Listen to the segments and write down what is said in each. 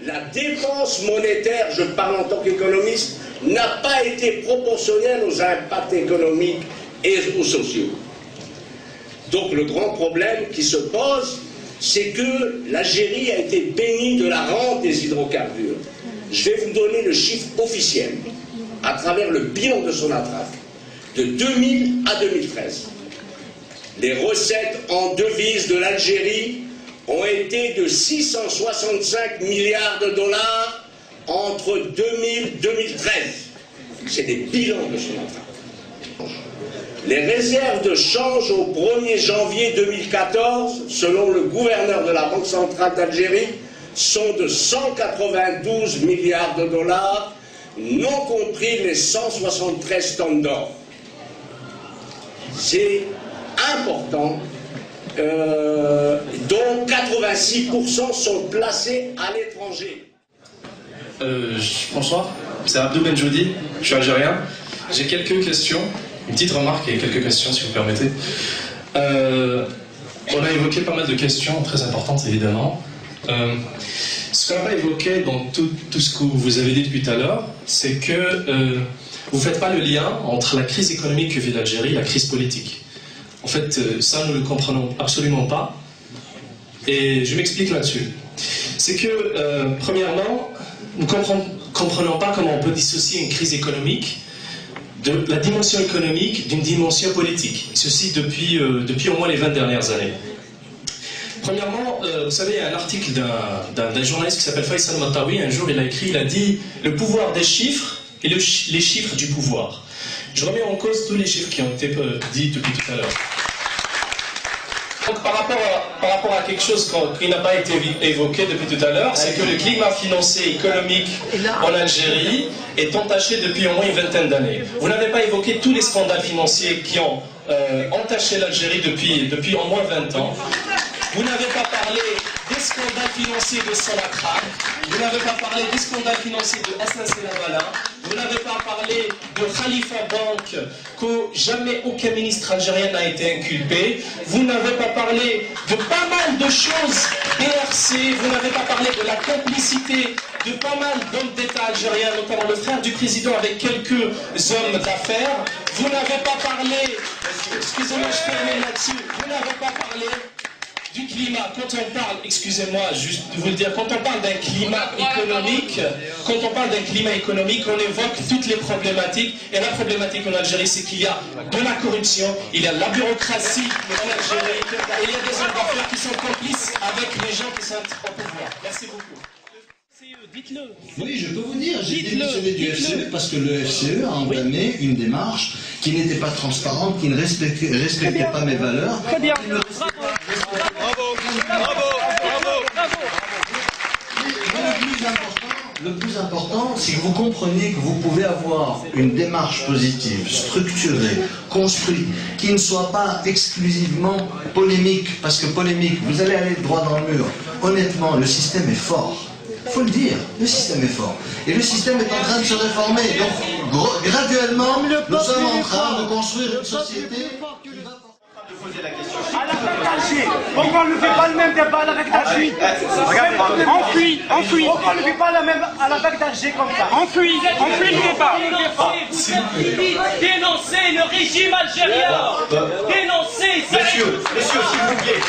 la dépense monétaire, je parle en tant qu'économiste, n'a pas été proportionnelle aux impacts économiques et aux sociaux. Donc le grand problème qui se pose, c'est que l'Algérie a été bénie de la rente des hydrocarbures. Je vais vous donner le chiffre officiel, à travers le bilan de son attrape, de 2000 à 2013. Les recettes en devises de l'Algérie ont été de 665 milliards de dollars entre 2000 et 2013. C'est des bilans de son attrape. Les réserves de change au 1er janvier 2014, selon le gouverneur de la Banque centrale d'Algérie, sont de 192 milliards de dollars, non compris les 173 tonnes d'or. C'est important, dont 86% sont placés à l'étranger. Bonsoir, c'est Abdou Benjoudi, je suis algérien. J'ai quelques questions, une petite remarque et quelques questions si vous permettez. On a évoqué pas mal de questions très importantes évidemment. Ce qu'on n'a pas évoqué dans tout ce que vous avez dit depuis tout à l'heure, c'est que vous ne faites pas le lien entre la crise économique que vit l'Algérie et la crise politique. En fait, ça nous ne le comprenons absolument pas. Et je m'explique là-dessus. C'est que, premièrement, nous ne comprenons pas comment on peut dissocier une crise économique de la dimension économique d'une dimension politique. Ceci depuis au moins les 20 dernières années. Premièrement, vous savez, il y a un article d'un journaliste qui s'appelle Faisal Matawi. Un jour, il a écrit, il a dit « Le pouvoir des chiffres et les chiffres du pouvoir ». Je remets en cause tous les chiffres qui ont été dits depuis tout à l'heure. Donc, par rapport à quelque chose qui n'a pas été évoqué depuis tout à l'heure, c'est que le climat financier et économique en Algérie est entaché depuis au moins une vingtaine d'années. Vous n'avez pas évoqué tous les scandales financiers qui ont entaché l'Algérie depuis au moins 20 ans. Vous n'avez pas parlé des scandales financiers de Sonatrach, vous n'avez pas parlé des scandales financiers de SNC Lavalin, vous n'avez pas parlé de Khalifa Bank, que jamais aucun ministre algérien n'a été inculpé, vous n'avez pas parlé de pas mal de choses, BRC, vous n'avez pas parlé de la complicité de pas mal d'hommes d'État algériens, notamment le frère du président avec quelques hommes d'affaires, vous n'avez pas parlé, excusez-moi je termine là-dessus, vous n'avez pas parlé du climat. Quand on parle, excusez-moi, juste de vous le dire, quand on parle d'un climat économique, on évoque toutes les problématiques. Et la problématique en Algérie, c'est qu'il y a de la corruption, il y a de la bureaucratie en Algérie, et il y a des hommes d'affaires qui sont complices avec les gens qui sont au pouvoir. Merci beaucoup. Dites-le. Oui, je peux vous dire, j'ai démissionné du FCE parce que le FCE a entamé une démarche qui n'était pas transparente, qui ne respectait pas mes valeurs. Très bien. Le plus important, c'est que vous compreniez que vous pouvez avoir une démarche positive, structurée, construite, qui ne soit pas exclusivement polémique, parce que polémique, vous allez aller droit dans le mur. Honnêtement, le système est fort. Il faut le dire, le système est fort. Et le système est en train de se réformer. Donc, graduellement, nous sommes en train de construire une société qui va... À la vague d'Alger, pourquoi on ne fait pas le même débat à la vague d'Alger? Enfuis. Pourquoi on ne fait pas la même à la vague d'Alger comme ça? Enfuis le débat. Dénoncez le régime algérien. Dénoncez. Monsieur, s'il vous plaît.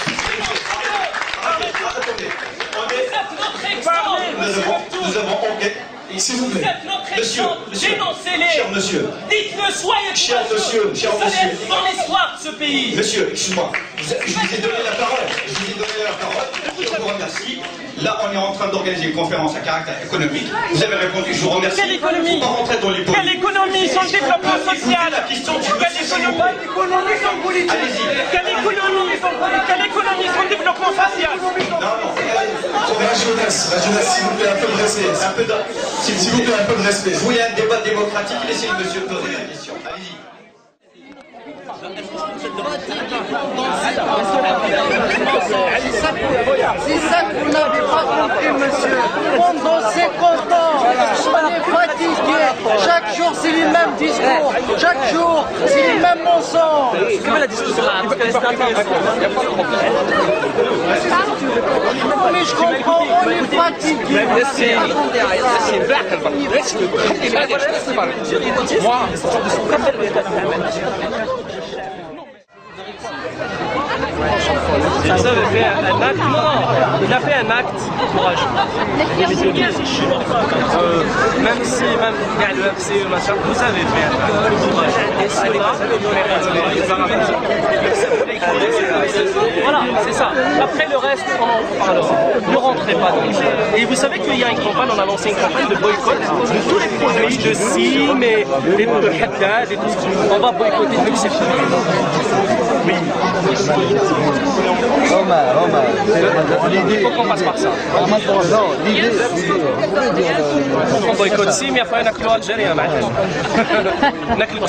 Nous avons enquête. S'il vous plaît. Monsieur, dénoncez-les. Cher monsieur. Dites-le, soyez cher monsieur. Vous allez être dans l'histoire de ce pays. Monsieur, excuse-moi. Je vous ai donné la parole. Je vous remercie. Là, on est en train d'organiser une conférence à caractère économique. Vous avez répondu, je vous remercie. Quelle économie? Pas rentrer dans les Quelle économie sans développement social? La question du Quelle économie sans politique? Quelle économie sans développement social? La jeunesse, s'il vous plaît, un peu de respect. S'il vous plaît, un peu de respect. Vous voulez un débat démocratique, laissez le monsieur poser la question. Allez-y. C'est ça que vous n'avez pas compris, monsieur. Pendant 50 ans, on est fatigué. Chaque jour, c'est les mêmes discours. Chaque jour, c'est les mêmes mensonges. Mais je comprends, on est fatigué. Ça avait fait un acte. Non, il a fait un acte. Courage. Même si, même le FCE, machin, vous avez fait un acte. Courage. Voilà, c'est ça. Après le reste, on en parlera. Ne rentrez pas dans ça. Et vous savez qu'il y a une campagne, on a lancé une campagne de boycott de tous les produits de cime et des haddad et tout ça. On va boycotter tous ces produits. Oui. Il faut qu'on passe par ça. On boycotte cime, il y a pas un accord algérien. On a que le